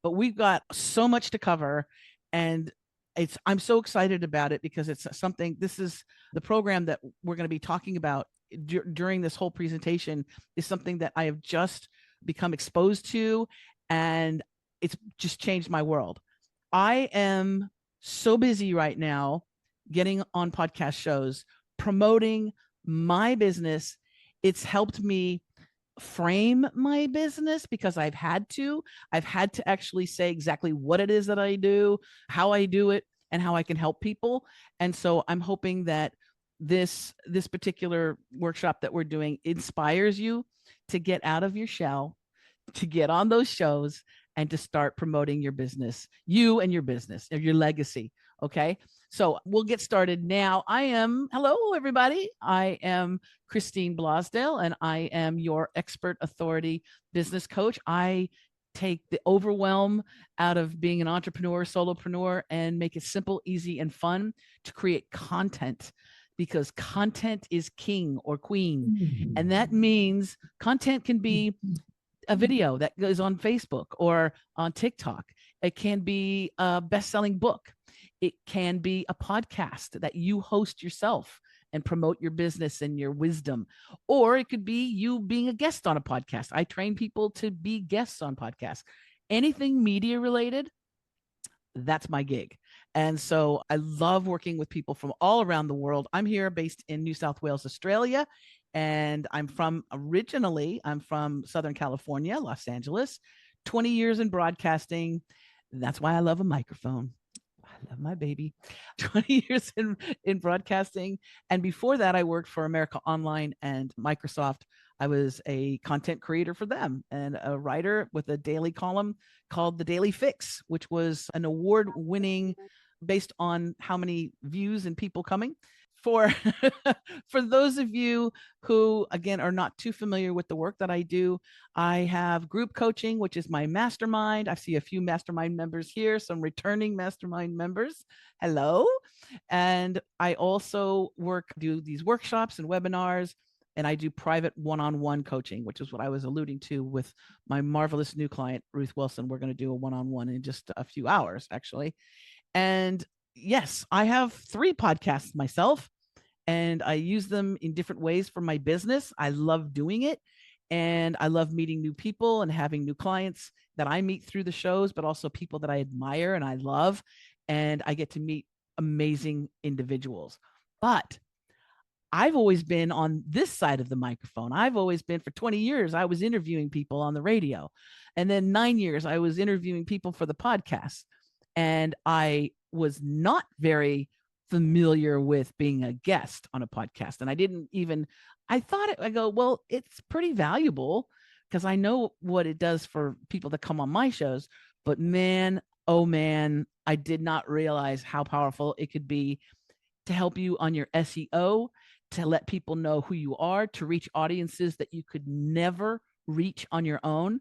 but we've got so much to cover, and I'm so excited about it because it's something, this is the program that we're going to be talking about during this whole presentation is something that I have just become exposed to, and it's just changed my world. I am so busy right now getting on podcast shows, promoting my business. It's helped me frame my business because I've had to actually say exactly what it is that I do, how I do it, and how I can help people. And so I'm hoping that this particular workshop that we're doing inspires you to get out of your shell, to get on those shows, and to start promoting your business, you and your business, or your legacy. Okay. So we'll get started now. Hello, everybody. I am Christine Blosdale, and I am your expert authority business coach. I take the overwhelm out of being an entrepreneur, solopreneur, and make it simple, easy, and fun to create content, because content is king or queen. And that means content can be a video that goes on Facebook or on TikTok. It can be a best-selling book. It can be a podcast that you host yourself and promote your business and your wisdom. Or it could be you being a guest on a podcast. I train people to be guests on podcasts. Anything media related, that's my gig. And so I love working with people from all around the world. I'm here based in New South Wales, Australia, and I'm from Southern California, Los Angeles, 20 years in broadcasting. That's why I love a microphone. I love my baby. 20 years in broadcasting. And before that, I worked for America Online and Microsoft. I was a content creator for them and a writer with a daily column called The Daily Fix, which was an award-winning, based on how many views and people coming. For those of you who, again, are not too familiar with the work that I do, I have group coaching, which is my mastermind. I see a few mastermind members here, some returning mastermind members. Hello. And I also do these workshops and webinars, and I do private one-on-one coaching, which is what I was alluding to with my marvelous new client, Ruth Wilson. We're going to do a one-on-one in just a few hours, actually. And yes, I have 3 podcasts myself, and I use them in different ways for my business. I love doing it, and I love meeting new people and having new clients that I meet through the shows, but also people that I admire and I love, and I get to meet amazing individuals. But I've always been on this side of the microphone. I've always been, for 20 years, I was interviewing people on the radio. And then 9 years, I was interviewing people for the podcast. And I was not very familiar with being a guest on a podcast. And I go, well, it's pretty valuable because I know what it does for people that come on my shows. But man, oh man, I did not realize how powerful it could be to help you on your SEO, to let people know who you are, to reach audiences that you could never reach on your own.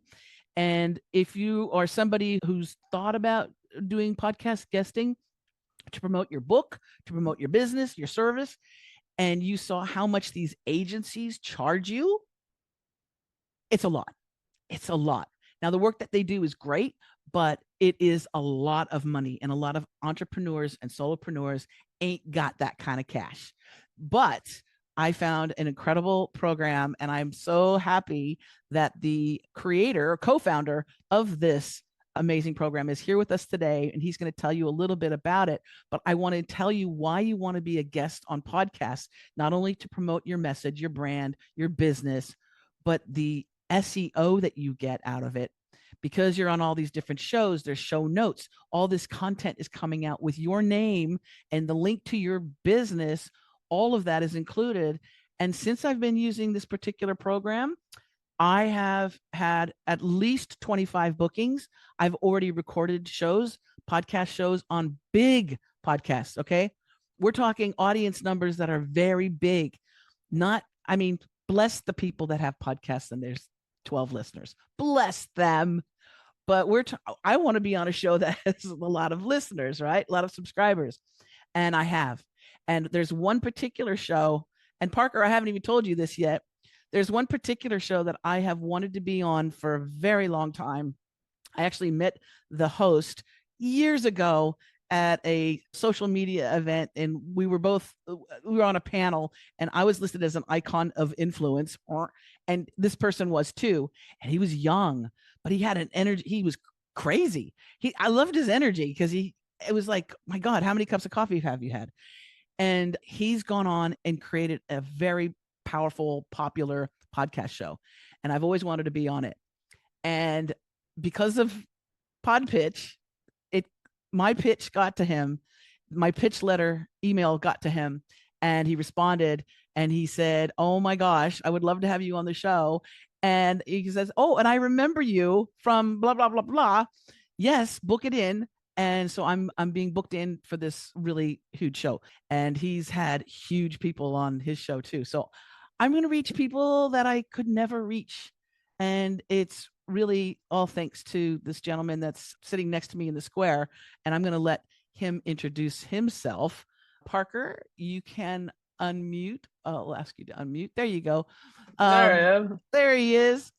And if you are somebody who's thought about doing podcast guesting to promote your book, to promote your business, your service, and you saw how much these agencies charge you, it's a lot. It's a lot. Now, the work that they do is great, but it is a lot of money, and a lot of entrepreneurs and solopreneurs ain't got that kind of cash. But I found an incredible program, and I'm so happy that the creator or co-founder of this amazing program is here with us today, and he's going to tell you a little bit about it. But I want to tell you why you want to be a guest on podcasts, not only to promote your message, your brand, your business, but the SEO that you get out of it. Because you're on all these different shows, there's show notes. All this content is coming out with your name and the link to your business. All of that is included. And since I've been using this particular program, I have had at least 25 bookings. I've already recorded shows, podcast shows on big podcasts. Okay. We're talking audience numbers that are very big. Bless the people that have podcasts and there's 12 listeners. Bless them. But I want to be on a show that has a lot of listeners, right? A lot of subscribers. And I have. And there's one particular show, and Parker, I haven't even told you this yet. There's one particular show that I have wanted to be on for a very long time. I actually met the host years ago at a social media event, and we were on a panel, and I was listed as an icon of influence, and this person was too. And he was young, but he had an energy. He was crazy. I loved his energy because it was like, my God, how many cups of coffee have you had? And he's gone on and created a very powerful, popular podcast show. And I've always wanted to be on it. And because of PodPitch, it my pitch got to him. My pitch letter email got to him, and he responded and he said, "Oh my gosh, I would love to have you on the show." And he says, "Oh, and I remember you from blah blah blah blah. Yes, book it in." And so I'm being booked in for this really huge show. And he's had huge people on his show too. So I'm going to reach people that I could never reach. And it's really all thanks to this gentleman that's sitting next to me in the square. And I'm going to let him introduce himself. Parker, you can unmute. I'll ask you to unmute. There you go. There I am. There he is.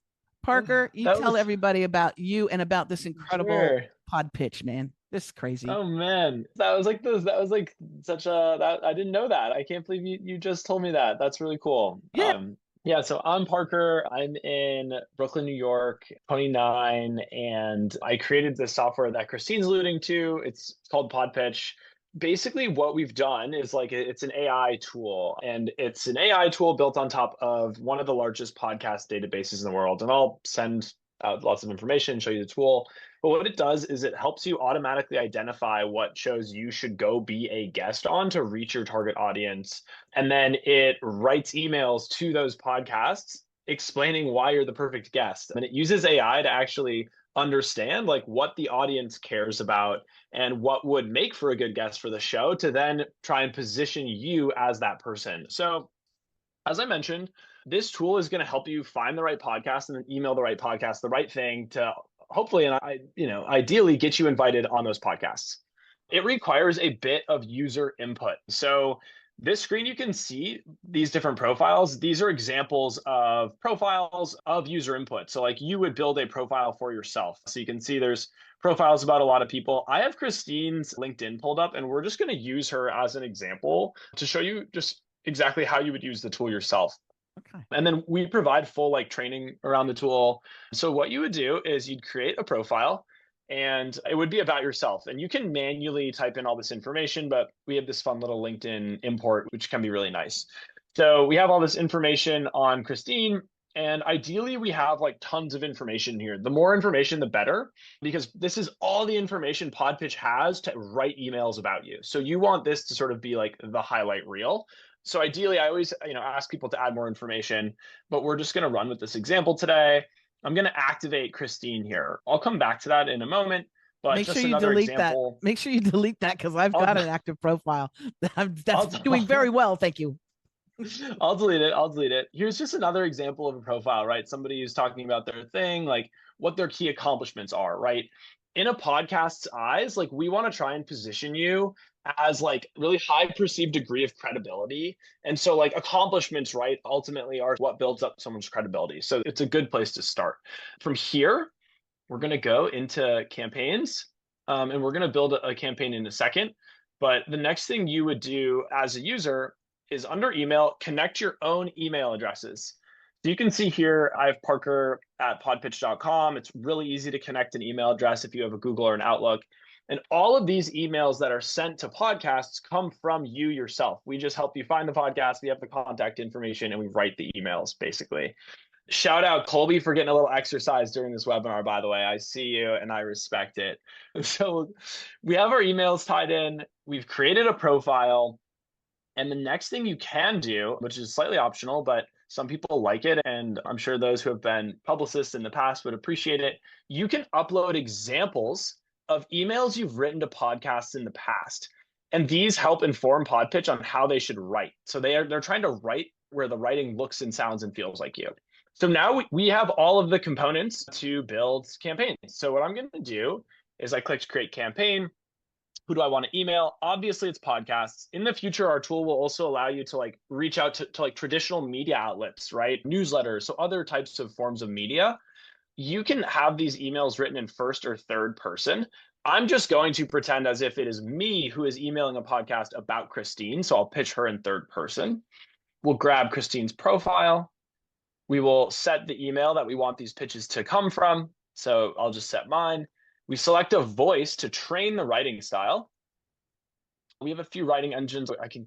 Parker, you That tell was everybody about you and about this incredible sure. PodPitch, man. This is crazy. Oh man, that was like this. That was like such a that I didn't know that. I can't believe you just told me that. That's really cool. Yeah. Yeah. So I'm Parker. I'm in Brooklyn, New York, 29, and I created the software that Christine's alluding to. It's called PodPitch. Basically, what we've done is like it's an AI tool, and it's an AI tool built on top of one of the largest podcast databases in the world. And I'll send out lots of information, show you the tool. But what it does is it helps you automatically identify what shows you should go be a guest on to reach your target audience. And then it writes emails to those podcasts explaining why you're the perfect guest. And it uses AI to actually understand like what the audience cares about and what would make for a good guest for the show to then try and position you as that person. So as I mentioned, this tool is going to help you find the right podcast and then email the right podcast, the right thing to hopefully and ideally get you invited on those podcasts. It requires a bit of user input. So this screen, you can see these different profiles. These are examples of profiles of user input. So like you would build a profile for yourself. So you can see there's profiles about a lot of people. I have Christine's LinkedIn pulled up, and we're just going to use her as an example to show you just exactly how you would use the tool yourself. Okay. And then we provide full like training around the tool. So what you would do is you'd create a profile, and it would be about yourself. And you can manually type in all this information, but we have this fun little LinkedIn import, which can be really nice. So we have all this information on Christine, and ideally we have like tons of information here. The more information, the better, because this is all the information PodPitch has to write emails about you. So you want this to sort of be like the highlight reel. So ideally, I always ask people to add more information, but we're just going to run with this example today. I'm going to activate Christine here. I'll come back to that in a moment, but Make just sure you another delete that. example. Make sure you delete that because I've I'll, got an active profile. That's I'll, doing very well. Thank you. I'll delete it. I'll delete it. Here's just another example of a profile, right? Somebody who's talking about their thing, like what their key accomplishments are, right? In a podcast's eyes, like we want to try and position you as like really high perceived degree of credibility. And so like accomplishments, right, ultimately are what builds up someone's credibility. So it's a good place to start. From here, we're going to go into campaigns, and we're going to build a campaign in a second. But the next thing you would do as a user is under email, connect your own email addresses. So you can see here, I have Parker at podpitch.com. It's really easy to connect an email address if you have a Google or an Outlook. And all of these emails that are sent to podcasts come from you yourself. We just help you find the podcast. We have the contact information and we write the emails basically. Shout out Colby for getting a little exercise during this webinar, by the way. I see you and I respect it. So we have our emails tied in. We've created a profile. And the next thing you can do, which is slightly optional, but some people like it, and I'm sure those who have been publicists in the past would appreciate it, you can upload examples of emails you've written to podcasts in the past. And these help inform PodPitch on how they should write. So they're trying to write where the writing looks and sounds and feels like you. So now we have all of the components to build campaigns. So what I'm going to do is I click create campaign. Who do I want to email? Obviously, it's podcasts. In the future, our tool will also allow you to like reach out to like traditional media outlets, right? Newsletters, so other types of forms of media. you can have these emails written in first or third person. I'm just going to pretend as if it is me who is emailing a podcast about Christine. So I'll pitch her in third person. We'll grab Christine's profile. We will set the email that we want these pitches to come from. So I'll just set mine. We select a voice to train the writing style. We have a few writing engines. I can,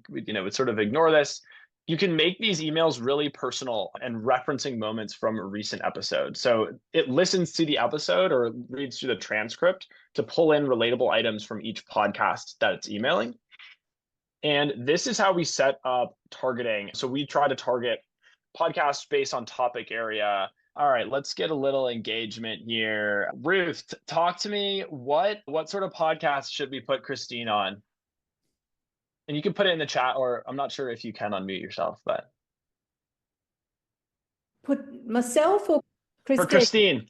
sort of ignore this. You can make these emails really personal and referencing moments from a recent episode. So it listens to the episode or reads through the transcript to pull in relatable items from each podcast that it's emailing. And this is how we set up targeting. So we try to target podcasts based on topic area. All right, let's get a little engagement here. Ruth, talk to me. What sort of podcast should we put Christine on? And you can put it in the chat, or I'm not sure if you can unmute yourself, but Put myself or Christine? for Christine.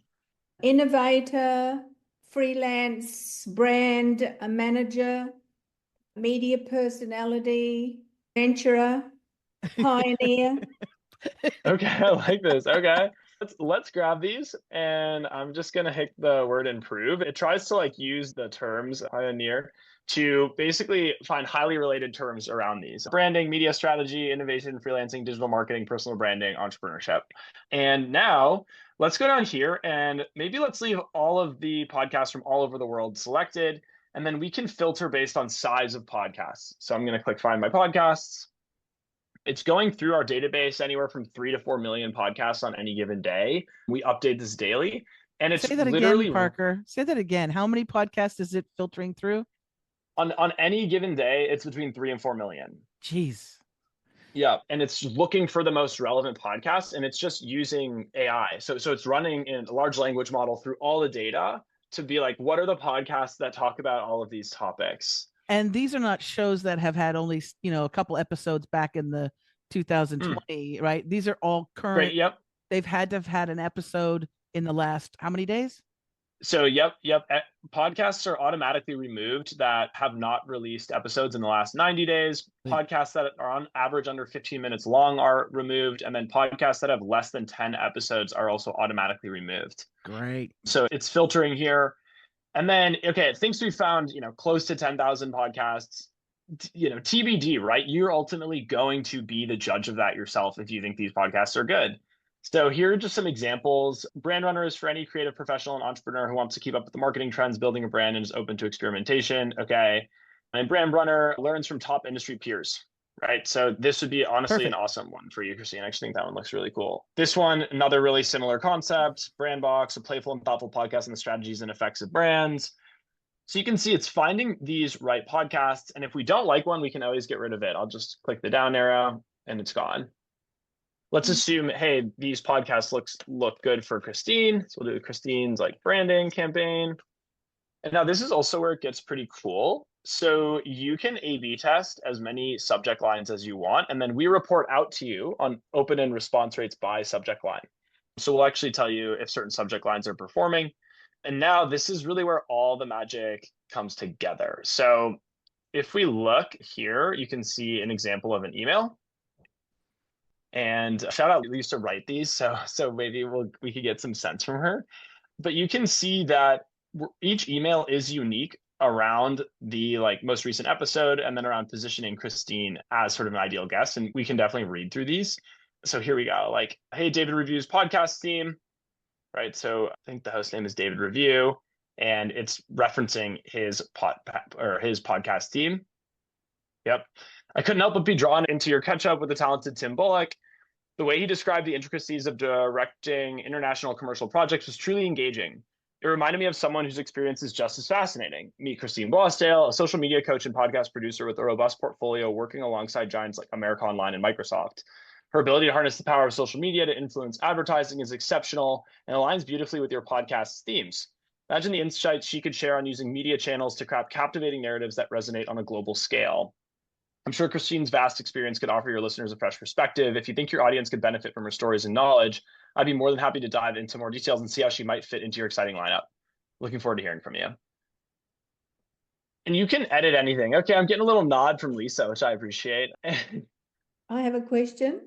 Innovator, freelance, brand, a manager, media personality, venturer, pioneer. Okay, I like this. Okay. Let's grab these, and I'm just gonna hit the word improve. It tries to use the terms pioneer to basically find highly related terms around these: branding, media strategy, innovation, freelancing, digital marketing, personal branding, entrepreneurship. And now let's go down here and maybe let's leave all of the podcasts from all over the world selected, and then we can filter based on size of podcasts. So I'm going to click find my podcasts. It's going through our database, anywhere from 3 to 4 million podcasts on any given day. We update this daily. And it's Say that literally again, Parker. Say that again. How many podcasts is it filtering through? On any given day, it's between 3 and 4 million. Jeez. Yeah. And it's looking for the most relevant podcasts, and it's just using AI. So it's running in a large language model through all the data to be like, what are the podcasts that talk about all of these topics? And these are not shows that have had only, a couple episodes back in the 2020, right? These are all current. Great. Yep. They've had to have had an episode in the last, how many days? So, yep. Podcasts are automatically removed that have not released episodes in the last 90 days. Podcasts that are on average under 15 minutes long are removed. And then podcasts that have less than 10 episodes are also automatically removed. Great. So it's filtering here. And then, okay, it thinks we found, close to 10,000 podcasts, TBD, right? You're ultimately going to be the judge of that yourself if you think these podcasts are good. So here are just some examples. Brand Runner is for any creative professional and entrepreneur who wants to keep up with the marketing trends, building a brand, and is open to experimentation. Okay. And Brand Runner learns from top industry peers, right? So this would be honestly an awesome one for you, Christine. I actually think that one looks really cool. This one, another really similar concept, Brand Box, a playful and thoughtful podcast on the strategies and effects of brands. So you can see it's finding these right podcasts. And if we don't like one, we can always get rid of it. I'll just click the down arrow and it's gone. Let's assume, hey, these podcasts look good for Christine. So we'll do Christine's branding campaign. And now this is also where it gets pretty cool. So you can A/B test as many subject lines as you want, and then we report out to you on open and response rates by subject line. So we'll actually tell you if certain subject lines are performing. And now this is really where all the magic comes together. So if we look here, you can see an example of an email. And shout out, we used to write these, so maybe we could get some sense from her. But you can see that each email is unique around the most recent episode, and then around positioning Christine as sort of an ideal guest. And we can definitely read through these. So here we go. Hey, David Reviews podcast team, right? So I think the host name is David Review, and it's referencing his podcast team. Yep. I couldn't help but be drawn into your catch up with the talented Tim Bullock. The way he described the intricacies of directing international commercial projects was truly engaging. It reminded me of someone whose experience is just as fascinating. Meet Christine Blosdale, a social media coach and podcast producer with a robust portfolio working alongside giants like America Online and Microsoft. Her ability to harness the power of social media to influence advertising is exceptional and aligns beautifully with your podcast's themes. Imagine the insights she could share on using media channels to craft captivating narratives that resonate on a global scale. I'm sure Christine's vast experience could offer your listeners a fresh perspective. If you think your audience could benefit from her stories and knowledge, I'd be more than happy to dive into more details and see how she might fit into your exciting lineup. Looking forward to hearing from you. And you can edit anything. Okay, I'm getting a little nod from Lisa, which I appreciate. I have a question.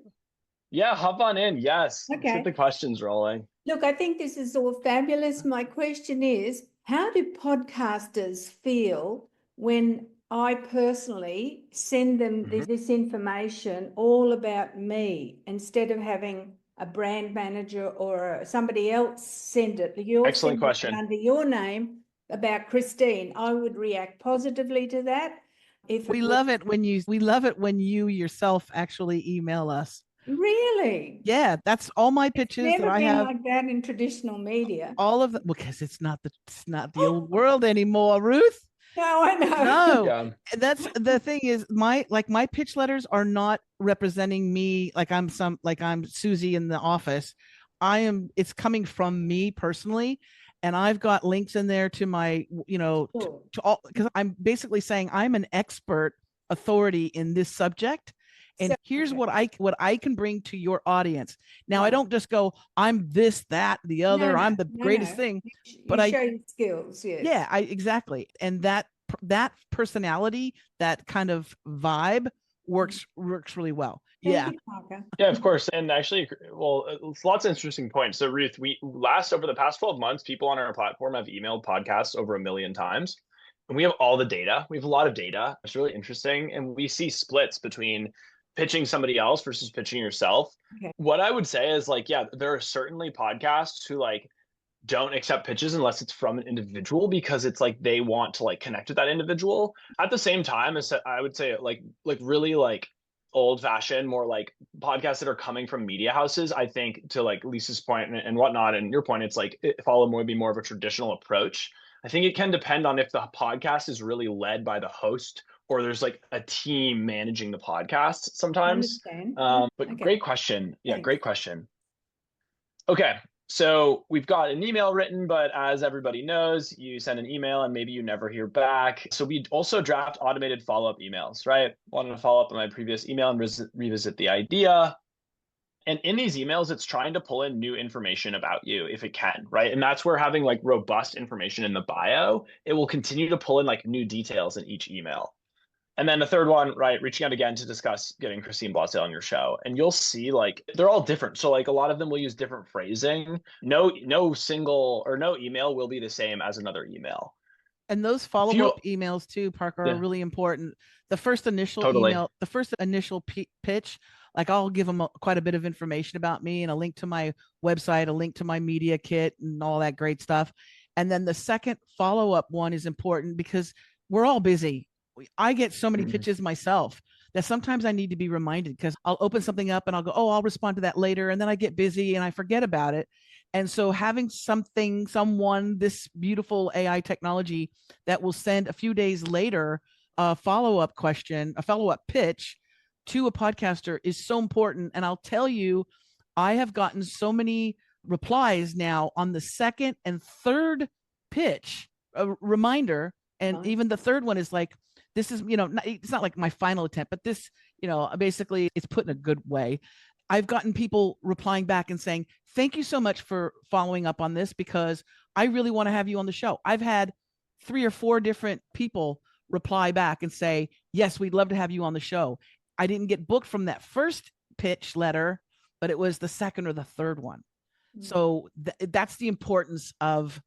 Yeah, hop on in. Yes. Let's get the Okay. questions rolling. Look, I think this is all fabulous. My question is, how do podcasters feel when I personally send them Mhm. this information all about me instead of having a brand manager or somebody else send it? You're Excellent sending it question. under your name about Christine. I would react positively to that if We it was love it when you yourself actually email us. really. Yeah, that's all my It's pitches that never I been have. like that in traditional media. All of them, because it's not the old world anymore, Ruth. No, I know. No, Yeah. that's the thing is my pitch letters are not representing me like I'm Susie in the office. It's coming from me personally, and I've got links in there to my, Cool. to all, because I'm basically saying I'm an expert authority in this subject. And So, here's okay. what I can bring to your audience. Now, I Right. don't just go, I'm this, that, the No, other, no, I'm the no, greatest no. thing, You but I show your skills, yeah, yes. I exactly. And that personality, that kind of vibe works really well. Thank Yeah. you, Parker. Yeah, of course. And actually, well, it's lots of interesting points. So, Ruth, over the past 12 months, people on our platform have emailed podcasts over 1 million times. And we have all the data. We have a lot of data. It's really interesting. And we see splits between pitching somebody else versus pitching yourself. Okay. What I would say is like, yeah, there are certainly podcasts who like don't accept pitches unless it's from an individual because it's like they want to like connect with that individual. At the same time, as I would say like really like old fashioned, more like podcasts that are coming from media houses. I think to like Lisa's point and whatnot, and your point, it's like follow more be more of a traditional approach. I think it can depend on if the podcast is really led by the host or there's like a team managing the podcast I sometimes. understand. But Okay, great question. Yeah, thanks. great question. Okay, so we've got an email written, but as everybody knows, you send an email and maybe you never hear back. So we also draft automated follow-up emails, right? Wanted to follow up on my previous email and revisit the idea. And in these emails, it's trying to pull in new information about you if it can, right? And that's where having like robust information in the bio, it will continue to pull in like new details in each email. And then the third one, right, reaching out again to discuss getting Christine Blosdale on your show. And you'll see like they're all different. So like a lot of them will use different phrasing. No single or no email will be the same as another email. And those Few, follow-up emails too, Parker, are yeah, really important. The first initial totally. email, the first initial pitch, like I'll give them quite a bit of information about me and a link to my website, a link to my media kit and all that great stuff. And then the second follow-up one is important because we're all busy. I get so many Mhm. pitches myself that sometimes I need to be reminded because I'll open something up and I'll go, oh, I'll respond to that later. And then I get busy and I forget about it. And so having this beautiful AI technology that will send a few days later a follow-up question, a follow-up pitch to a podcaster is so important. And I'll tell you, I have gotten so many replies now on the second and third pitch, a reminder. And even the third one is like, this is, it's not like my final attempt, but this, basically it's put in a good way. I've gotten people replying back and saying, thank you so much for following up on this because I really want to have you on the show. I've had 3 or 4 different people reply back and say, yes, we'd love to have you on the show. I didn't get booked from that first pitch letter, but it was the second or the third one. So that's the importance of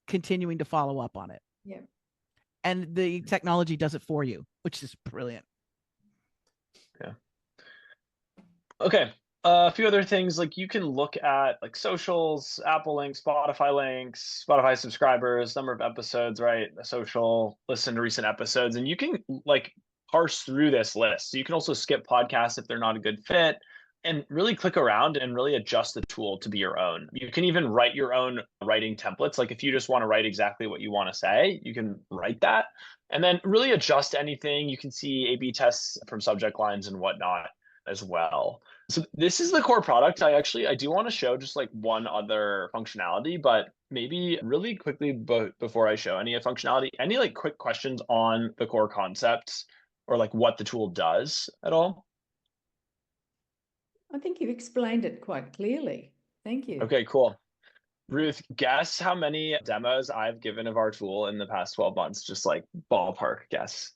continuing to follow up on it. Yeah. And the technology does it for you, which is brilliant. Yeah. Okay. A few other things like you can look at like socials, Apple links, Spotify subscribers, number of episodes, right? Social, listen to recent episodes, and you can like parse through this list. So you can also skip podcasts if they're not a good fit and really click around and really adjust the tool to be your own. You can even write your own writing templates. Like if you just want to write exactly what you want to say, you can write that and then really adjust anything. You can see A/B tests from subject lines and whatnot as well. So this is the core product. I do want to show just like one other functionality, but maybe really quickly before I show any functionality, any like quick questions on the core concepts or like what the tool does at all? I think you've explained it quite clearly. Thank you. Okay, cool. Ruth, guess how many demos I've given of our tool in the past 12 months? Just like ballpark guess.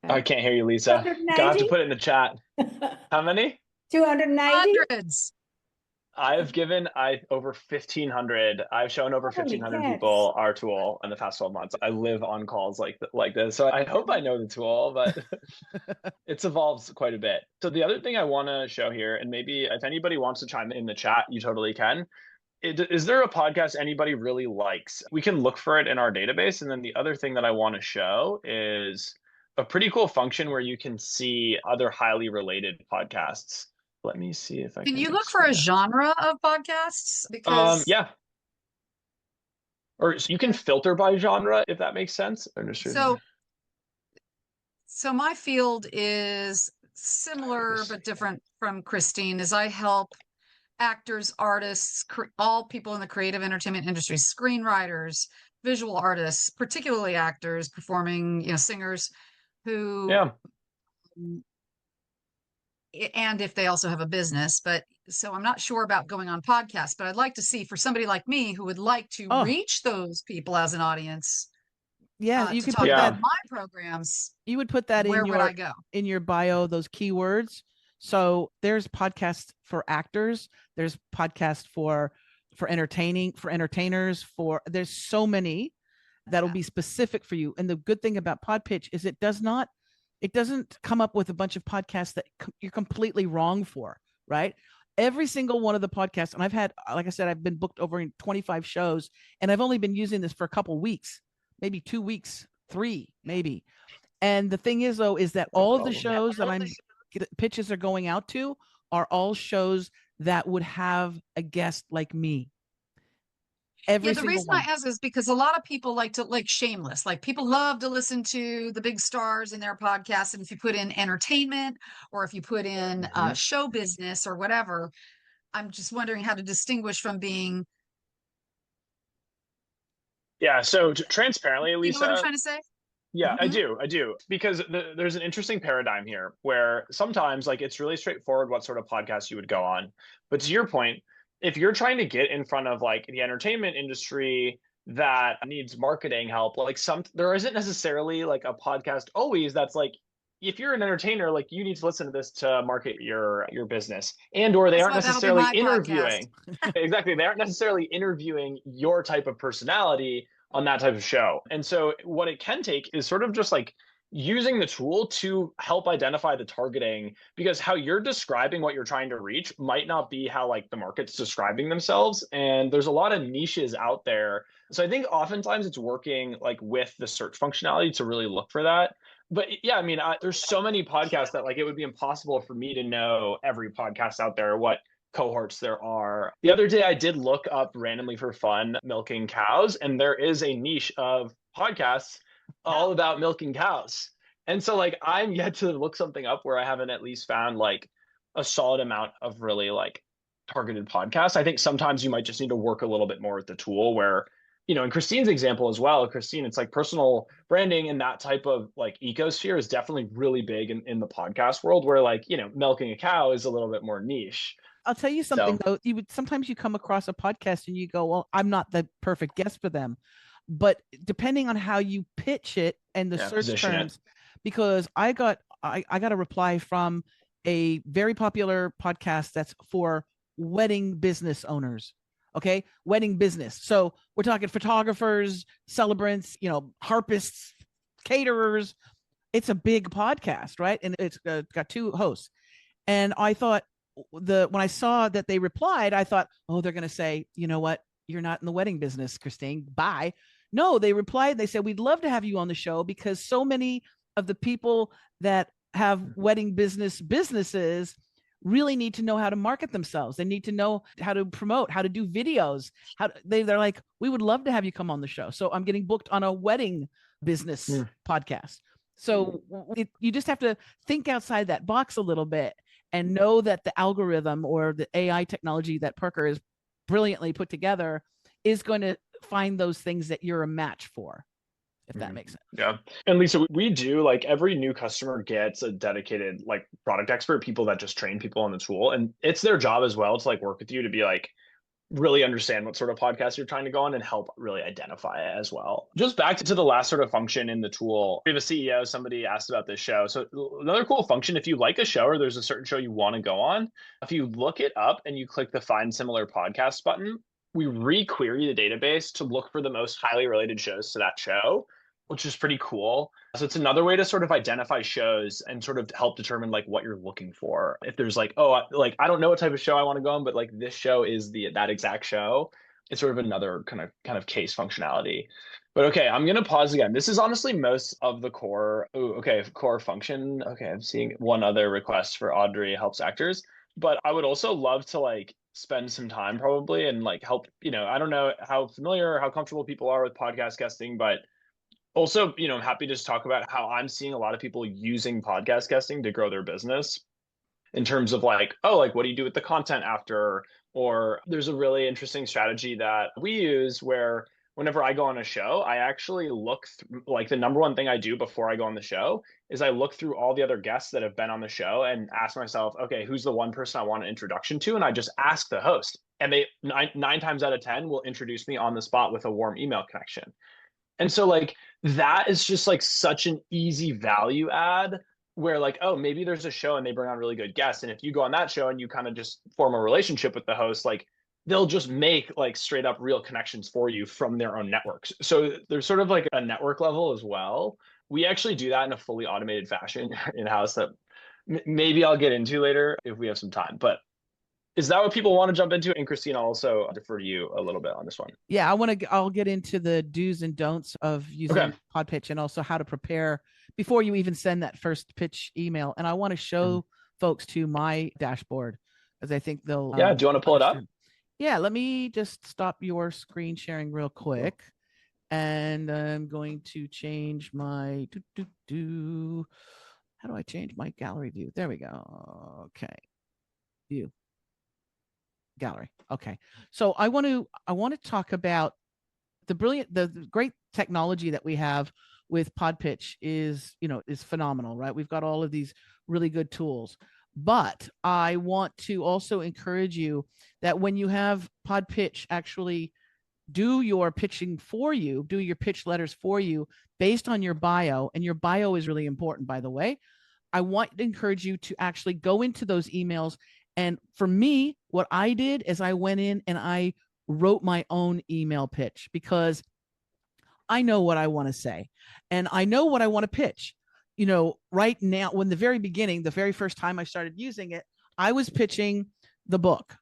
I can't hear you, Lisa. Gonna have to 180? put it in the chat. How many? 280? Hundreds. I've given over 1,500. I've shown over Holy 1,500 cats. people our tool in the past 12 months. I live on calls like this. So I hope I know the tool, but it's evolved quite a bit. So the other thing I want to show here, and maybe if anybody wants to chime in the chat, you totally can. Is there a podcast anybody really likes? We can look for it in our database. And then the other thing that I want to show is a pretty cool function where you can see other highly related podcasts. Let me see if I Can can you look for a expand. genre of podcasts? Because Yeah. Or you can filter by genre, if that makes sense. so my field is similar but different from Christine, as I help actors, artists, all people in the creative entertainment industry, screenwriters, visual artists, particularly actors, performing, singers who, Yeah. and if they also have a business. But so I'm not sure about going on podcasts, but I'd like to see, for somebody like me who would like to reach those people as an audience. Yeah, you to can talk put about that. my programs. You would put that Where in would I go? in your bio, those keywords. So there's podcasts for actors. There's podcasts for entertainers. There's so many that'll be specific for you. And the good thing about PodPitch is it doesn't come up with a bunch of podcasts that you're completely wrong for, right? Every single one of the podcasts, and I've had, like I said, I've been booked over in 25 shows, and I've only been using this for a couple weeks, maybe 2 weeks, 3, maybe. And the thing is, though, is that all of the shows that pitches are going out to are all shows that would have a guest like me. The reason I ask is because a lot of people like Shameless. Like, people love to listen to the big stars in their podcasts. And if you put in entertainment, or if you put in show business or whatever, I'm just wondering how to distinguish from being. Yeah. So transparently, Lisa. You know what I'm trying to say? Yeah, I do. Because there's an interesting paradigm here where sometimes, like, it's really straightforward what sort of podcast you would go on. But to your point, if you're trying to get in front of like the entertainment industry that needs marketing help, like there isn't necessarily like a podcast always that's like, if you're an entertainer, like, you need to listen to this to market your business, or they aren't necessarily interviewing. Exactly. They aren't necessarily interviewing your type of personality on that type of show. And so what it can take is sort of just like using the tool to help identify the targeting, because how you're describing what you're trying to reach might not be how like the market's describing themselves. And there's a lot of niches out there. So I think oftentimes it's working like with the search functionality to really look for that. But yeah, I mean, there's so many podcasts that like it would be impossible for me to know every podcast out there, what cohorts there are. The other day I did look up randomly for fun milking cows, and there is a niche of podcasts all about milking cows. And so like I'm yet to look something up where I haven't at least found like a solid amount of really like targeted podcasts. I think sometimes you might just need to work a little bit more with the tool where, in Christine's example as well, Christine, it's like personal branding and that type of like ecosphere is definitely really big in the podcast world, where like, milking a cow is a little bit more niche. I'll tell you something though. Sometimes you come across a podcast and you go, well, I'm not the perfect guest for them. But depending on how you pitch it and the search terms, because I got a reply from a very popular podcast that's for wedding business owners. Okay. Wedding business. So we're talking photographers, celebrants, harpists, caterers. It's a big podcast, right? And it's got 2 hosts. And I thought, when I saw that they replied, I thought, oh, they're going to say, you know what? You're not in the wedding business, Christine. Bye. No, they replied. They said, we'd love to have you on the show because so many of the people that have wedding businesses really need to know how to market themselves. They need to know how to promote, how to do videos. They're like, we would love to have you come on the show. So I'm getting booked on a wedding business podcast. So you just have to think outside that box a little bit and know that the algorithm or the AI technology that Parker has brilliantly put together is going to find those things that you're a match for, if that makes sense. Yeah. And Lisa, we do, like, every new customer gets a dedicated like product expert, people that just train people on the tool. And it's their job as well to like work with you to be like, really understand what sort of podcast you're trying to go on and help really identify it as well. Just back to the last sort of function in the tool. We have a CEO, somebody asked about this show. So another cool function, if you like a show or there's a certain show you want to go on, if you look it up and you click the find similar podcast button, we re-query the database to look for the most highly related shows to that show, which is pretty cool. So it's another way to sort of identify shows and sort of help determine like what you're looking for. If there's like, oh, like I don't know what type of show I want to go on, but like this show is that exact show. It's sort of another kind of case functionality. But okay, I'm gonna pause again. This is honestly most of the core. Ooh, okay, core function. Okay, I'm seeing one other request for Audrey helps actors, but I would also love to like spend some time probably and like help. I don't know how familiar or how comfortable people are with podcast guesting, but also, I'm happy to just talk about how I'm seeing a lot of people using podcast guesting to grow their business in terms of like, oh, like what do you do with the content after? Or there's a really interesting strategy that we use where whenever I go on a show, I actually look through, like the number one thing I do before I go on the show is I look through all the other guests that have been on the show and ask myself, okay, who's the one person I want an introduction to? And I just ask the host. And they nine times out of 10 will introduce me on the spot with a warm email connection. And so like that is just like such an easy value add where like, oh, maybe there's a show and they bring on really good guests. And if you go on that show and you kind of just form a relationship with the host, like they'll just make like straight up real connections for you from their own networks. So there's sort of like a network level as well. We actually do that in a fully automated fashion in-house that maybe I'll get into later if we have some time. But is that what people want to jump into? And Christine, I'll also defer to you a little bit on this one. Yeah, I'll get into the do's and don'ts of using PodPitch and also how to prepare before you even send that first pitch email. And I want to show folks to my dashboard because I think they'll. Yeah, do you want to pull it up? Yeah, let me just stop your screen sharing real quick. And I'm going to change my how do I change my gallery view? There we go. Okay. View. Gallery. Okay. So I want to talk about the great technology that we have with PodPitch is phenomenal, right? We've got all of these really good tools, but I want to also encourage you that when you have PodPitch actually do your pitching for you, do your pitch letters for you based on your bio, and your bio is really important, by the way. I want to encourage you to actually go into those emails. And for me, what I did is I went in and I wrote my own email pitch because I know what I want to say and I know what I want to pitch. Right now, when the very beginning, the very first time I started using it, I was pitching the book,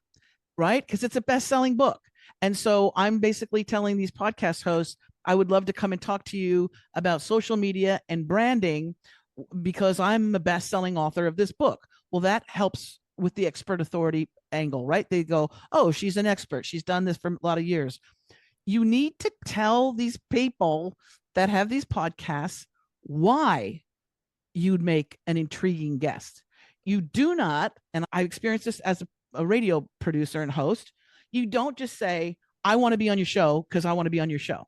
right? Because it's a best-selling book. And so I'm basically telling these podcast hosts, I would love to come and talk to you about social media and branding because I'm the best-selling author of this book. Well, that helps with the expert authority angle, right? They go, oh, she's an expert. She's done this for a lot of years. You need to tell these people that have these podcasts why you'd make an intriguing guest. You do not, and I experienced this as a radio producer and host, you don't just say, I want to be on your show because I want to be on your show.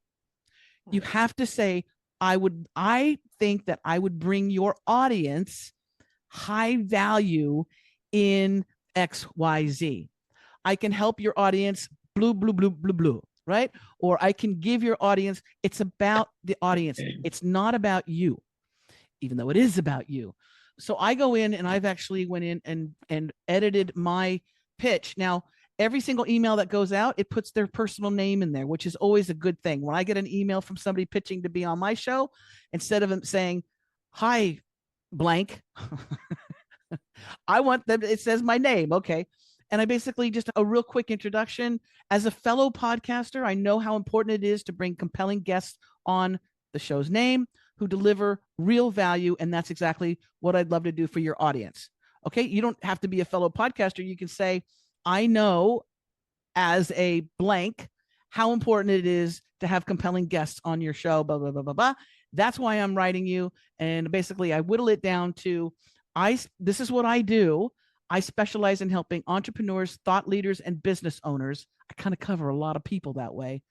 You have to say, I think that I would bring your audience high value in XYZ. I can help your audience blue, right? Or I can give your audience, it's about the audience. It's not about you, even though it is about you. So I go in and I've actually went in and edited my pitch. Now, every single email that goes out, it puts their personal name in there, which is always a good thing. When I get an email from somebody pitching to be on my show, instead of them saying, hi, blank, I want them, it says my name. Okay. And I basically just a real quick introduction. As a fellow podcaster, I know how important it is to bring compelling guests on the show's name who deliver real value. And that's exactly what I'd love to do for your audience. Okay. You don't have to be a fellow podcaster. You can say, I know as a blank how important it is to have compelling guests on your show, blah, blah, blah, blah, blah. That's why I'm writing you. And basically I whittle it down to, this is what I do. I specialize in helping entrepreneurs, thought leaders, and business owners. I kind of cover a lot of people that way,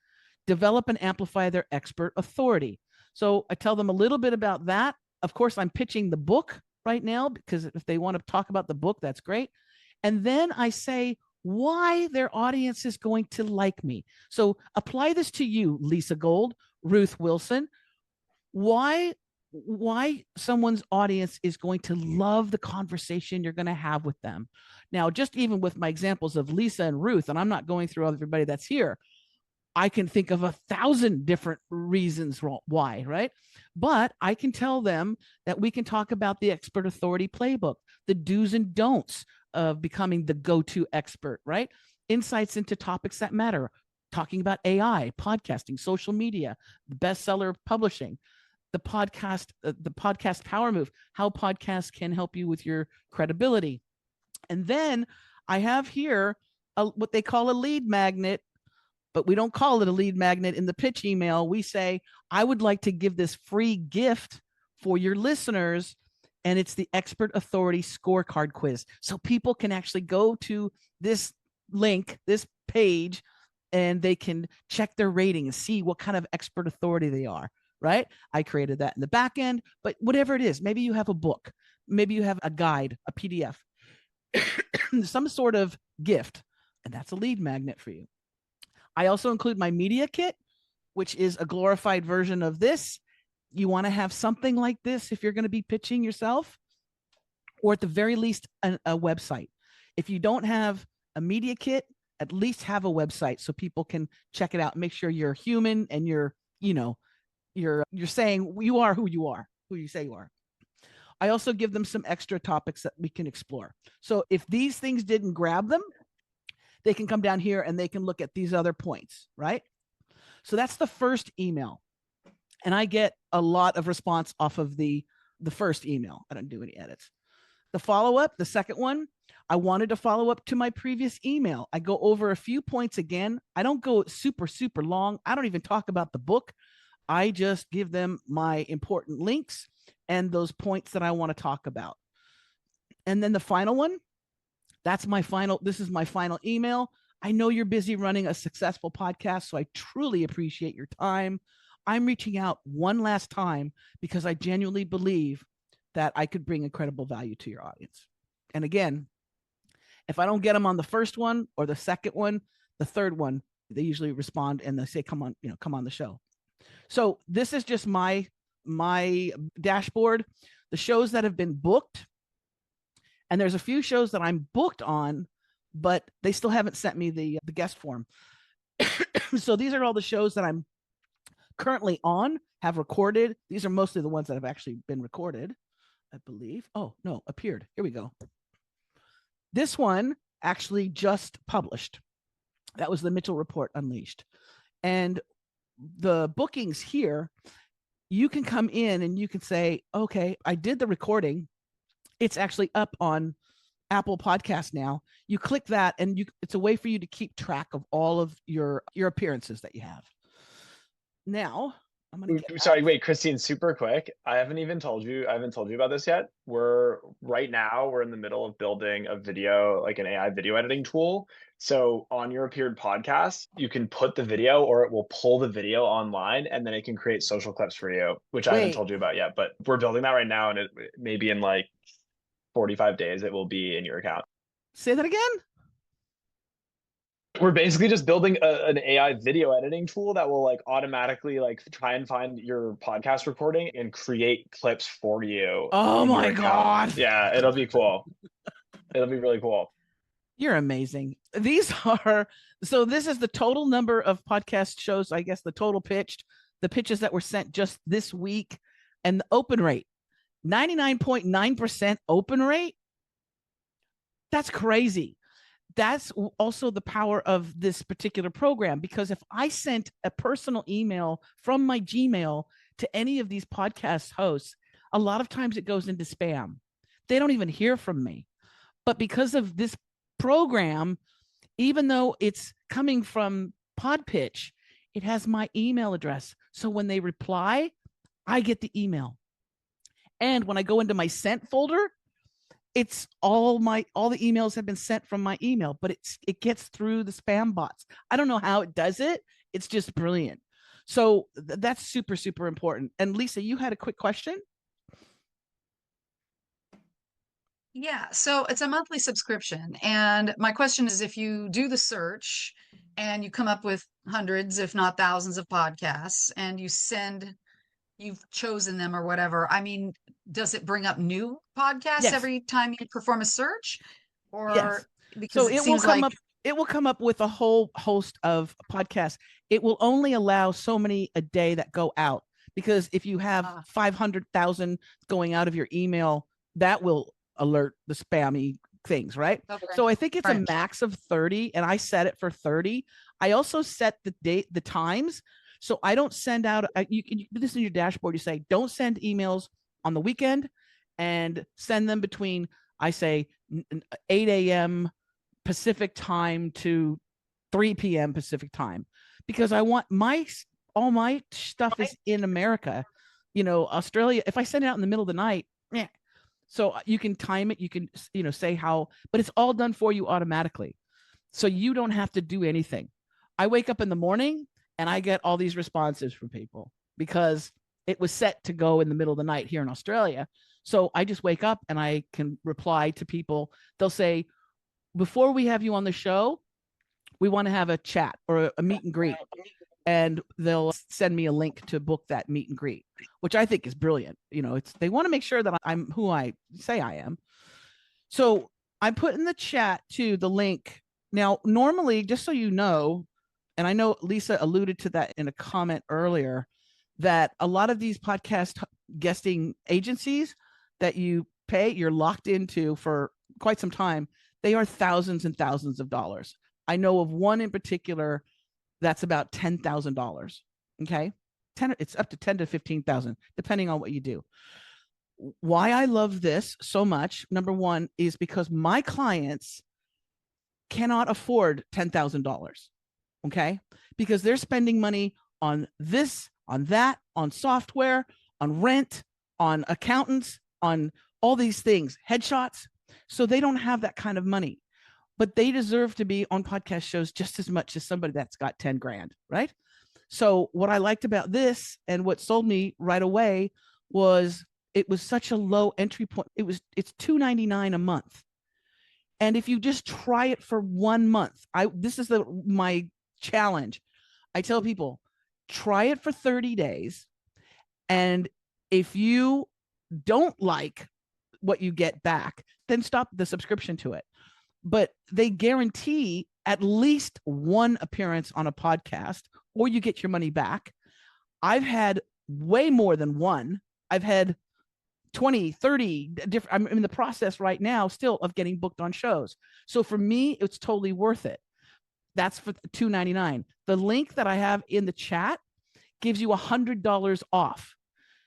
develop and amplify their expert authority. So I tell them a little bit about that. Of course, I'm pitching the book right now because if they want to talk about the book, that's great. And then I say why their audience is going to like me. So apply this to you, Lisa Gold, Ruth Wilson. Why someone's audience is going to love the conversation you're going to have with them. Now, just even with my examples of Lisa and Ruth, and I'm not going through everybody that's here, I can think of 1,000 different reasons why, right? But I can tell them that we can talk about the expert authority playbook, the do's and don'ts of becoming the go-to expert, right? Insights into topics that matter, talking about AI, podcasting, social media, bestseller publishing, the podcast power move, how podcasts can help you with your credibility. And then I have here what they call a lead magnet, but we don't call it a lead magnet in the pitch email. We say, I would like to give this free gift for your listeners, and it's the Expert Authority Scorecard Quiz. So people can actually go to this link, this page, and they can check their rating and see what kind of expert authority they are, right? I created that in the back end, but whatever it is, maybe you have a book, maybe you have a guide, a PDF, some sort of gift, and that's a lead magnet for you. I also include my media kit, which is a glorified version of this. You want to have something like this if you're going to be pitching yourself, or at the very least, a website. If you don't have a media kit, at least have a website so people can check it out. Make sure you're human and you're saying you are who you say you are. I also give them some extra topics that we can explore. So if these things didn't grab them, they can come down here and they can look at these other points, right? So that's the first email. And I get a lot of response off of the first email. I don't do any edits. The follow-up, the second one, I wanted to follow up to my previous email. I go over a few points again. I don't go super, super long. I don't even talk about the book. I just give them my important links and those points that I want to talk about. And then the final one, this is my final email. I know you're busy running a successful podcast, so I truly appreciate your time. I'm reaching out one last time because I genuinely believe that I could bring incredible value to your audience. And again, if I don't get them on the first one or the second one, the third one, they usually respond and they say, come on the show. So this is just my dashboard, the shows that have been booked. And there's a few shows that I'm booked on, but they still haven't sent me the guest form. So these are all the shows that I'm currently on, have recorded. These are mostly the ones that have actually been recorded, I believe. Oh, no, appeared. Here we go. This one actually just published. That was the Mitchell Report Unleashed. And the bookings here, you can come in and you can say, okay, I did the recording. It's actually up on Apple Podcasts now. You click that and it's a way for you to keep track of all of your appearances that you have. Now, I'm going to Sorry, wait, Christine, super quick. I haven't told you about this yet. We're in the middle of building a video, like an AI video editing tool. So on your appeared podcast, you can put the video or it will pull the video online and then it can create social clips for you, which I haven't told you about yet, but we're building that right now. And it maybe in like 45 days, it will be in your account. Say that again. We're basically just building an AI video editing tool that will like automatically like try and find your podcast recording and create clips for you. Oh my God. Yeah, it'll be cool. It'll be really cool. You're amazing. This is the total number of podcast shows, I guess the total pitched, the pitches that were sent just this week, and the open rate, 99.9% open rate. That's crazy. That's also the power of this particular program, because if I sent a personal email from my Gmail to any of these podcast hosts, a lot of times it goes into spam. They don't even hear from me. But because of this program, even though it's coming from PodPitch, it has my email address. So when they reply, I get the email. And when I go into my sent folder, it's all the emails have been sent from my email, but it gets through the spam bots. I don't know how it does it. It's just brilliant. So that's super, super important. And Lisa, you had a quick question? Yeah, so it's a monthly subscription. And my question is, if you do the search and you come up with hundreds, if not thousands of podcasts, and you've chosen them or whatever, I mean, does it bring up new podcasts Yes. every time you perform a search? Yes. Or because So it seems like, it will come up with a whole host of podcasts. It will only allow so many a day that go out, because if you have 500,000 going out of your email, that will alert the spammy things, right? okay, So I think it's a right. max of 30, and I set it for 30. I also set the date, the times. So I don't send out, you can do this in your dashboard. You say, don't send emails on the weekend, and send them between, I say, 8 a.m. Pacific time to 3 p.m. Pacific time, because I want all my stuff is in America. Australia, if I send it out in the middle of the night, yeah. So you can time it, you can, say how, but it's all done for you automatically. So you don't have to do anything. I wake up in the morning and I get all these responses from people because it was set to go in the middle of the night here in Australia. So I just wake up and I can reply to people. They'll say, before we have you on the show, we want to have a chat or a meet and greet. And they'll send me a link to book that meet and greet, which I think is brilliant. They want to make sure that I'm who I say I am. So I put in the chat too the link. Now, normally, just so you know, and I know Lisa alluded to that in a comment earlier, that a lot of these podcast guesting agencies that you pay, you're locked into for quite some time. They are thousands and thousands of dollars. I know of one in particular that's about $10,000. Okay. It's up to 10 to 15,000, depending on what you do. Why I love this so much, number one, is because my clients cannot afford $10,000. Okay. Because they're spending money on this, on that, on software, on rent, on accountants, on all these things, headshots. So they don't have that kind of money, but they deserve to be on podcast shows just as much as somebody that's got 10 grand, right? So what I liked about this and what sold me right away was it was such a low entry point. It's $2.99 a month. And if you just try it for 1 month, this is my challenge. I tell people, try it for 30 days. And if you don't like what you get back, then stop the subscription to it. But they guarantee at least one appearance on a podcast, or you get your money back. I've had way more than one. I've had 20, 30 different. I'm in the process right now still of getting booked on shows. So for me, it's totally worth it. That's for $2.99. The link that I have in the chat gives you $100 off.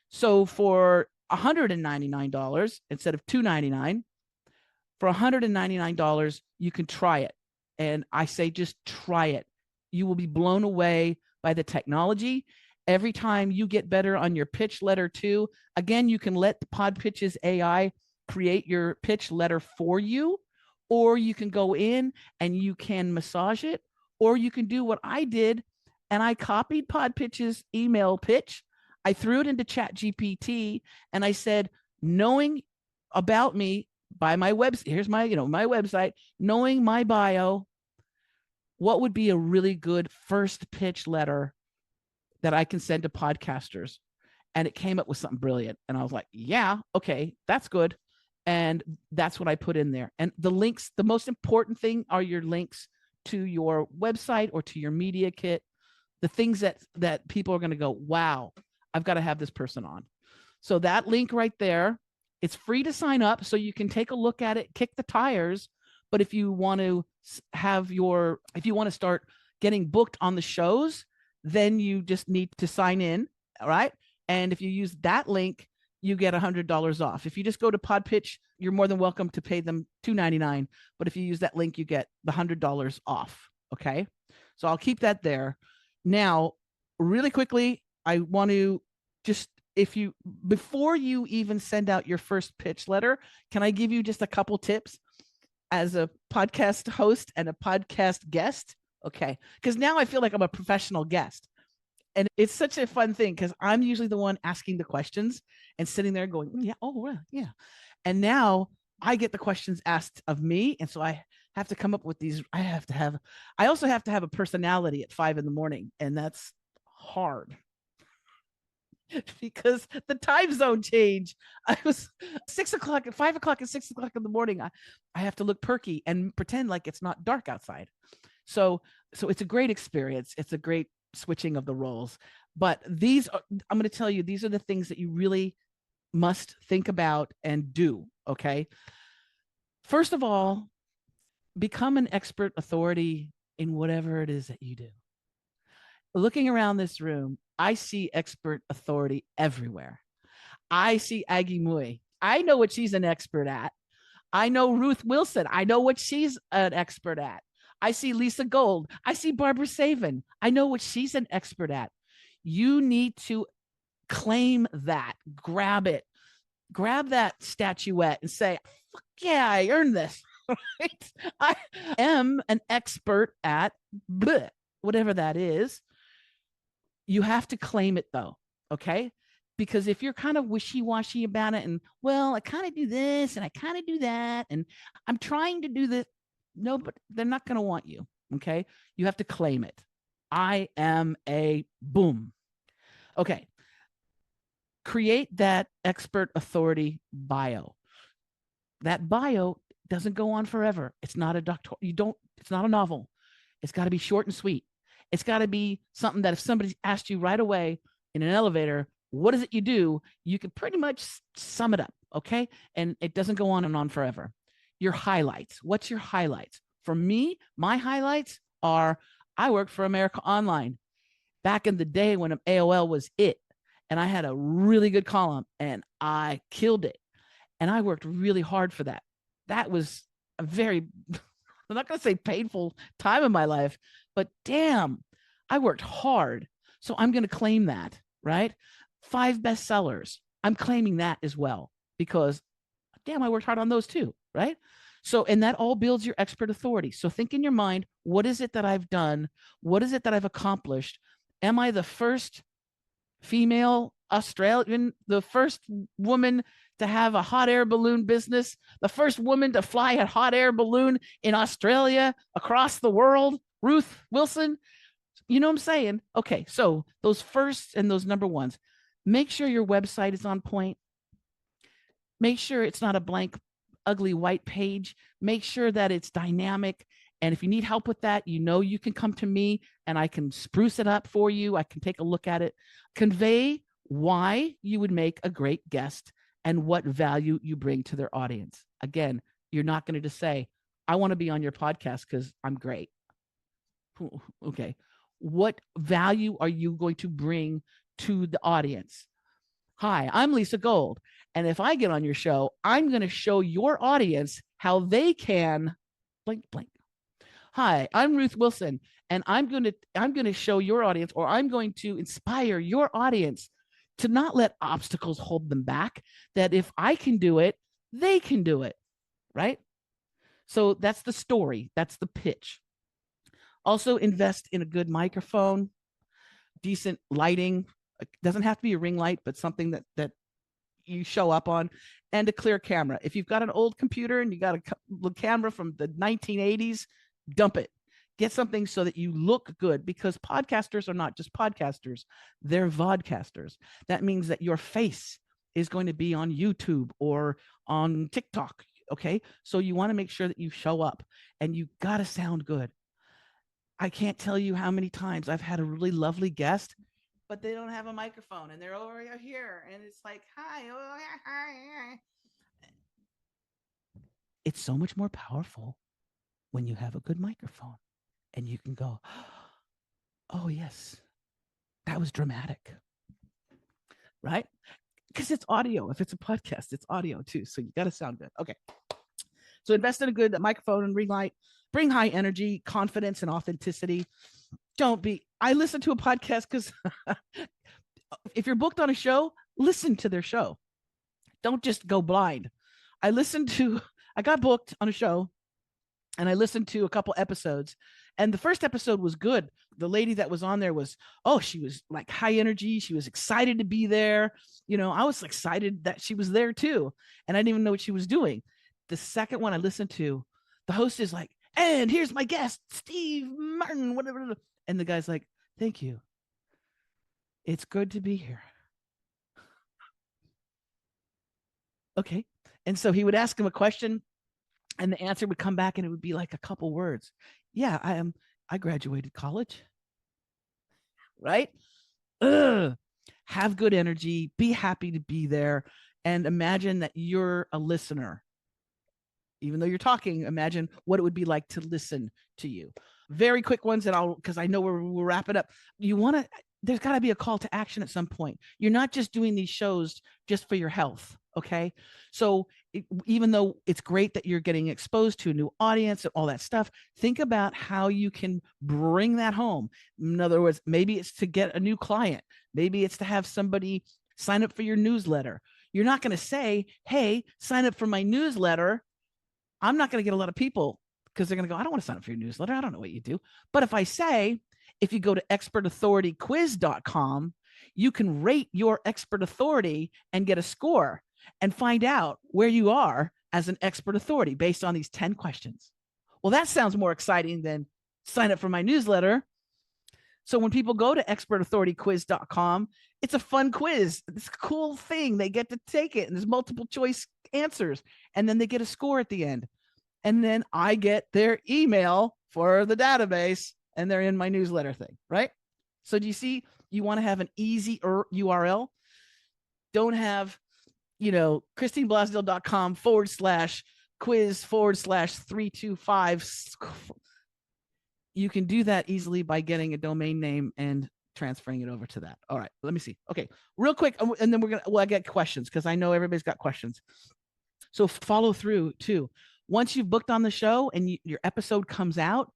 So for $199 instead of $2.99, for $199, you can try it. And I say, just try it. You will be blown away by the technology. Every time you get better on your pitch letter too, again, you can let the PodPitch's AI create your pitch letter for you, or you can go in and you can massage it, or you can do what I did. And I copied PodPitch's email pitch. I threw it into ChatGPT and I said, knowing about me by my website, here's my website, knowing my bio, what would be a really good first pitch letter that I can send to podcasters? And it came up with something brilliant. And I was like, yeah, okay, that's good. And that's what I put in there. And the links, the most important thing are your links to your website or to your media kit, the things that people are going to go, wow, I've got to have this person on. So that link right there, it's free to sign up. So you can take a look at it, kick the tires. But if you want to start getting booked on the shows, then you just need to sign in. All right. And if you use that link, you get $100 off. If you just go to PodPitch, you're more than welcome to pay them $2.99. But if you use that link, you get the $100 off. Okay. So I'll keep that there. Now, really quickly, I want to just, before you even send out your first pitch letter, can I give you just a couple tips as a podcast host and a podcast guest? Okay. Because now I feel like I'm a professional guest. And it's such a fun thing because I'm usually the one asking the questions and sitting there going, yeah, oh, yeah. And now I get the questions asked of me. And so I have to come up with these. I also have to have a personality at 5 a.m. And that's hard because the time zone change. I was 6 o'clock at 5 o'clock and 6 o'clock in the morning. I have to look perky and pretend like it's not dark outside. So it's a great experience. It's a great switching of the roles. But I'm going to tell you, these are the things that you really must think about and do. Okay. First of all, become an expert authority in whatever it is that you do. Looking around this room, I see expert authority everywhere. I see Aggie Mui. I know what she's an expert at. I know Ruth Wilson. I know what she's an expert at. I see Lisa Gold. I see Barbara Savin. I know what she's an expert at. You need to claim that, grab it, grab that statuette and say, fuck yeah, I earned this. Right? I am an expert at bleh, whatever that is. You have to claim it though, okay? Because if you're kind of wishy-washy about it and, well, I kind of do this and I kind of do that and I'm trying to do this, no, but they're not going to want you, okay? You have to claim it. I am a boom. Okay. Create that expert authority bio. That bio doesn't go on forever. It's not a doctor. It's not a novel. It's got to be short and sweet. It's got to be something that if somebody asked you right away in an elevator, what is it you do? You can pretty much sum it up. Okay. And it doesn't go on and on forever. Your highlights. What's your highlights? For me, my highlights are I worked for America Online back in the day when AOL was it. And I had a really good column and I killed it. And I worked really hard for that. That was a very, I'm not going to say painful time in my life, but damn, I worked hard. So I'm going to claim that, right? 5 bestsellers. I'm claiming that as well because damn, I worked hard on those too, right? So, and that all builds your expert authority. So think in your mind, what is it that I've done? What is it that I've accomplished? Am I the first female Australian, the first woman to have a hot air balloon business, the first woman to fly a hot air balloon in Australia across the world? Ruth Wilson, you know what I'm saying? Okay, so those firsts and those number ones, make sure your website is on point. Make sure it's not a blank, ugly white page. Make sure that it's dynamic. And if you need help with that, you know you can come to me and I can spruce it up for you. I can take a look at it. Convey why you would make a great guest and what value you bring to their audience. Again, you're not going to just say, I want to be on your podcast because I'm great. Okay. What value are you going to bring to the audience? Hi, I'm Lisa Gold. And if I get on your show, I'm going to show your audience how they can blank, blank. Hi, I'm Ruth Wilson, and I'm going to show your audience, or I'm going to inspire your audience to not let obstacles hold them back, that if I can do it, they can do it, right? So that's the story. That's the pitch. Also invest in a good microphone, decent lighting. It doesn't have to be a ring light, but something that you show up on, and a clear camera. If you've got an old computer and you got a camera from the 1980s, dump it. Get something so that you look good, because podcasters are not just podcasters, they're vodcasters. That means that your face is going to be on YouTube or on TikTok. Okay. So you want to make sure that you show up and you got to sound good. I can't tell you how many times I've had a really lovely guest, but they don't have a microphone and they're over here. And it's like, hi. It's so much more powerful when you have a good microphone and you can go, oh, yes, that was dramatic, right? Because it's audio. If it's a podcast, it's audio too. So you got to sound good. Okay. So invest in a good microphone and ring light. Bring high energy, confidence, and authenticity. I listen to a podcast because if you're booked on a show, listen to their show. Don't just go blind. I got booked on a show and I listened to a couple episodes, and the first episode was good. The lady that was on there she was like high energy. She was excited to be there. You know, I was excited that she was there too. And I didn't even know what she was doing. The second one I listened to, the host is like, and here's my guest, Steve Martin, whatever. And the guy's like, thank you. It's good to be here. Okay. And so he would ask him a question and the answer would come back and it would be like a couple words. Yeah, I graduated college. Right? Ugh. Have good energy, be happy to be there, and imagine that you're a listener. Even though you're talking, imagine what it would be like to listen to you. Very quick ones that because I know we'll wrap it up. There's got to be a call to action at some point. You're not just doing these shows just for your health. Okay. So even though it's great that you're getting exposed to a new audience and all that stuff, think about how you can bring that home. In other words, maybe it's to get a new client. Maybe it's to have somebody sign up for your newsletter. You're not going to say, hey, sign up for my newsletter. I'm not going to get a lot of people because they're going to go, I don't want to sign up for your newsletter. I don't know what you do. But if I say, if you go to expertauthorityquiz.com, you can rate your expert authority and get a score and find out where you are as an expert authority based on these 10 questions. Well, that sounds more exciting than sign up for my newsletter. So when people go to expertauthorityquiz.com, it's a fun quiz. It's a cool thing. They get to take it and there's multiple choice answers. And then they get a score at the end. And then I get their email for the database and they're in my newsletter thing, right? So do you see, you want to have an easy URL. Don't have, christineblasdale.com/quiz/325. You can do that easily by getting a domain name and transferring it over to that. All right, let me see. Okay, real quick, and then I get questions because I know everybody's got questions. So follow through too. Once you've booked on the show and your episode comes out,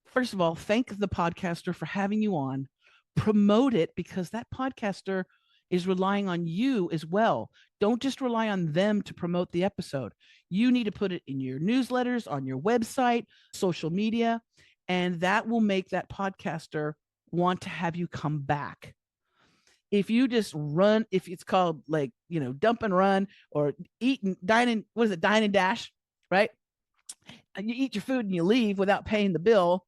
first of all, thank the podcaster for having you on. Promote it because that podcaster is relying on you as well. Don't just rely on them to promote the episode. You need to put it in your newsletters, on your website, social media, and that will make that podcaster want to have you come back. If you just run, if it's called dump and run or eat and dine and dine and dash, right? And you eat your food and you leave without paying the bill.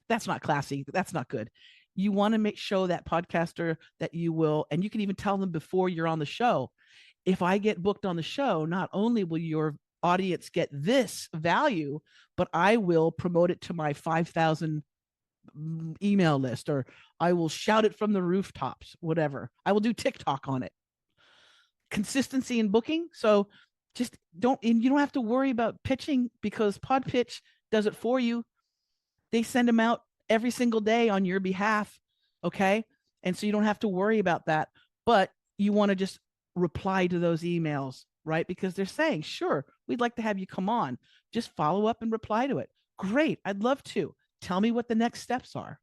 That's not classy. That's not good. You want to show that podcaster that you will, and you can even tell them before you're on the show, if I get booked on the show, not only will your audience get this value, but I will promote it to my 5,000 email list, or I will shout it from the rooftops, whatever. I will do TikTok on it. Consistency in booking. So you don't have to worry about pitching because PodPitch does it for you. They send them out every single day on your behalf. Okay. And so you don't have to worry about that, but you want to just reply to those emails, right? Because they're saying, sure, we'd like to have you come on. Just follow up and reply to it. Great. I'd love to. Tell me what the next steps are.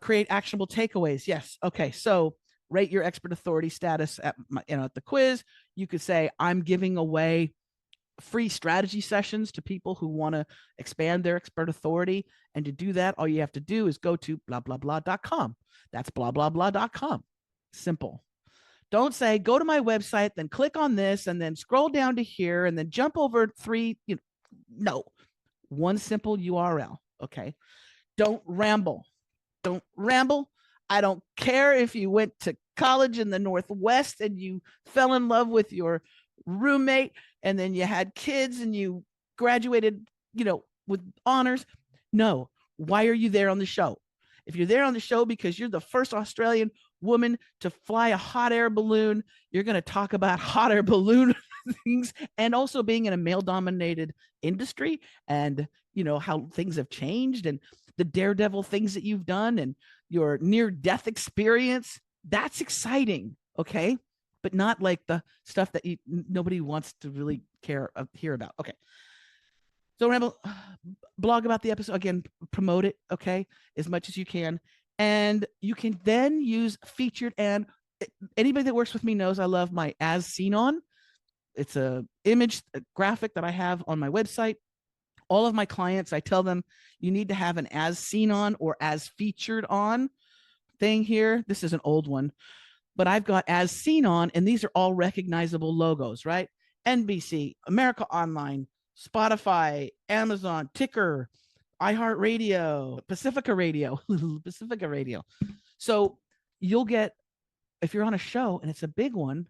Create actionable takeaways. Yes. Okay. So rate your expert authority status at the quiz. You could say, I'm giving away free strategy sessions to people who want to expand their expert authority. And to do that, all you have to do is go to blah, blah, blah.com. That's blah, blah, blah.com. Simple. Don't say, go to my website, then click on this, and then scroll down to here, and then jump over 3. No. One simple URL. Okay. Don't ramble. Don't ramble. I don't care if you went to college in the Northwest and you fell in love with your roommate and then you had kids and you graduated, with honors. No. Why are you there on the show? If you're there on the show because you're the first Australian woman to fly a hot air balloon, you're going to talk about hot air balloon things and also being in a male dominated industry and, how things have changed and the daredevil things that you've done and your near death experience. That's exciting. Okay. But not like the stuff that nobody wants to really hear about. Okay. So Ramble, blog about the episode. Again, promote it, okay, as much as you can. And you can then use featured, and anybody that works with me knows I love my as seen on. It's a graphic that I have on my website. All of my clients, I tell them you need to have an as seen on or as featured on thing here. This is an old one, but I've got as seen on, and these are all recognizable logos, right? NBC, America Online, Spotify, Amazon, Ticker, iHeartRadio, Pacifica Radio, Pacifica Radio. So you'll get, if you're on a show and it's a big one,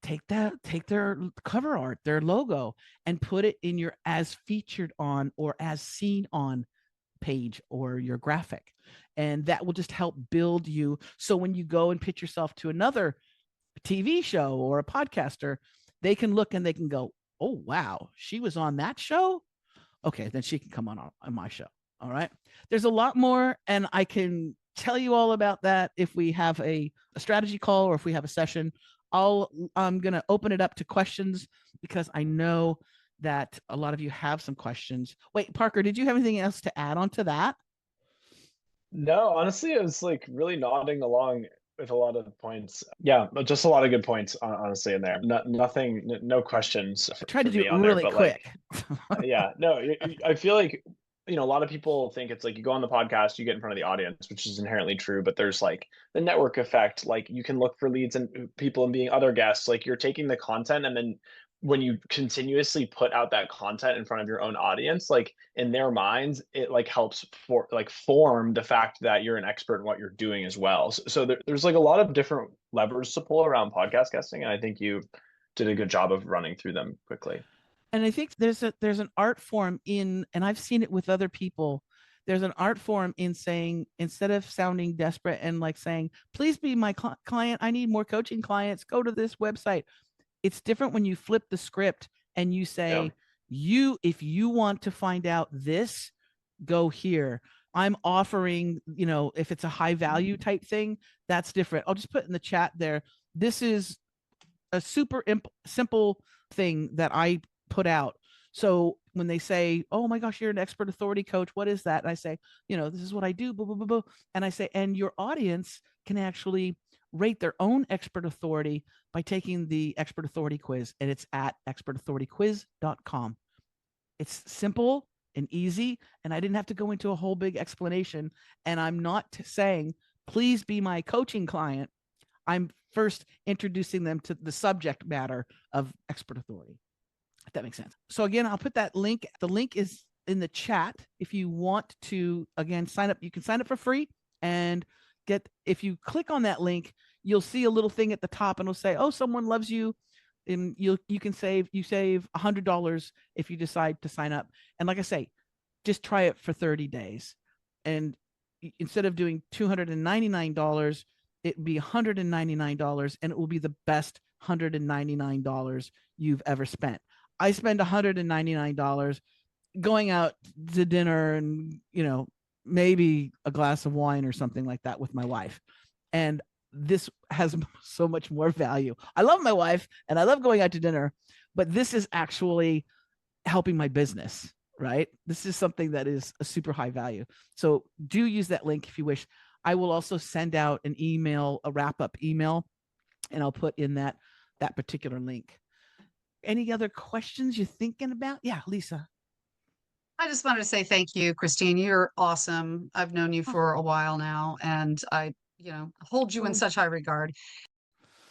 take their cover art, their logo, and put it in your as featured on or as seen on page or your graphic. And that will just help build you. So when you go and pitch yourself to another TV show or a podcaster, they can look and they can go, oh, wow, she was on that show. Okay, then she can come on my show. All right. There's a lot more, and I can tell you all about that if we have a strategy call or if we have a session. I'm going to open it up to questions because I know that a lot of you have some questions. Wait, Parker, did you have anything else to add on to that? No, honestly, I was like really nodding along with a lot of points. Yeah, but just a lot of good points, honestly, in there. No questions. I tried to do it really quick. Yeah, no, I feel like, a lot of people think it's like you go on the podcast, you get in front of the audience, which is inherently true, but there's like the network effect. Like you can look for leads and people and being other guests. Like you're taking the content, and then when you continuously put out that content in front of your own audience, like in their minds, it like helps form the fact that you're an expert in what you're doing as well. So there's like a lot of different levers to pull around podcast guesting, and I think you did a good job of running through them quickly. And I think there's an art form in, and I've seen it with other people. There's an art form in saying, instead of sounding desperate and like saying, please be my client, I need more coaching clients, go to this website. It's different when you flip the script and you say, if you want to find out this, go here. I'm offering, if it's a high value type thing, that's different. I'll just put in the chat there. This is a super simple thing that I put out. So when they say, oh my gosh, you're an expert authority coach, what is that? And I say, this is what I do, blah, blah, blah, blah. And I say, and your audience can actually rate their own expert authority by taking the expert authority quiz, and it's at expertauthorityquiz.com. It's simple and easy, and I didn't have to go into a whole big explanation. And I'm not saying, please be my coaching client. I'm first introducing them to the subject matter of expert authority, if that makes sense. So again, I'll put that link. The link is in the chat. If you want to, again, sign up, you can sign up for free and if you click on that link, you'll see a little thing at the top and it'll say, oh, someone loves you. And you save $100 if you decide to sign up. And like I say, just try it for 30 days. And instead of doing $299, it'd be $199, and it will be the best $199 you've ever spent. I spend $199 going out to dinner and, maybe a glass of wine or something like that with my wife. And this has so much more value. I love my wife and I love going out to dinner, but this is actually helping my business, right? This is something that is a super high value. So do use that link if you wish. I will also send out an email, a wrap-up email, and I'll put in that particular link. Any other questions you're thinking about? Yeah, Lisa. I just wanted to say thank you, Christine. You're awesome. I've known you for a while now, and I, hold you in such high regard.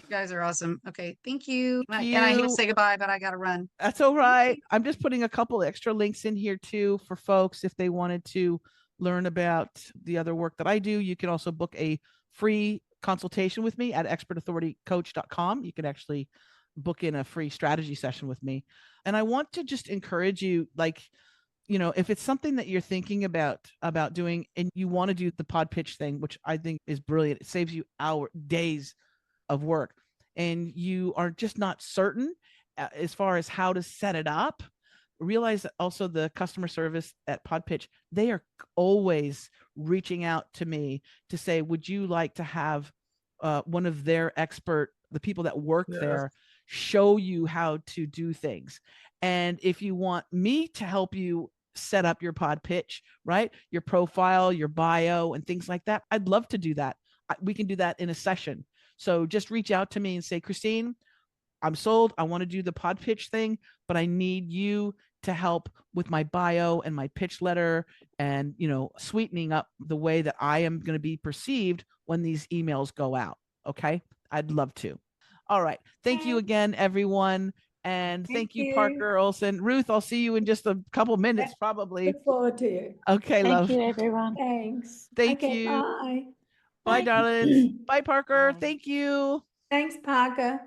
You guys are awesome. Okay, thank you. And I hate to say goodbye, but I got to run. That's all right. I'm just putting a couple extra links in here too for folks if they wanted to learn about the other work that I do. You can also book a free consultation with me at expertauthoritycoach.com. You can actually book in a free strategy session with me. And I want to just encourage you, if it's something that you're thinking about doing and you want to do the PodPitch thing, which I think is brilliant, it saves you days of work, and you are just not certain as far as how to set it up, realize that also the customer service at PodPitch, they are always reaching out to me to say, would you like to have one of their the people that work there show you how to do things? And if you want me to help you set up your PodPitch, right? Your profile, your bio, and things like that, I'd love to do that. We can do that in a session. So just reach out to me and say, Christine, I'm sold. I want to do the PodPitch thing, but I need you to help with my bio and my pitch letter and, sweetening up the way that I am going to be perceived when these emails go out. Okay. I'd love to. All right. Thank you again, everyone. And Thank thank you, you. Parker Olson. Ruth, I'll see you in just a couple minutes, probably. Look forward to you. Okay, Thank love. you, everyone. Thanks. Thank Okay, you. bye. Bye, Bye. darlings. Bye, Parker. Bye. Thank you. Thanks, Parker.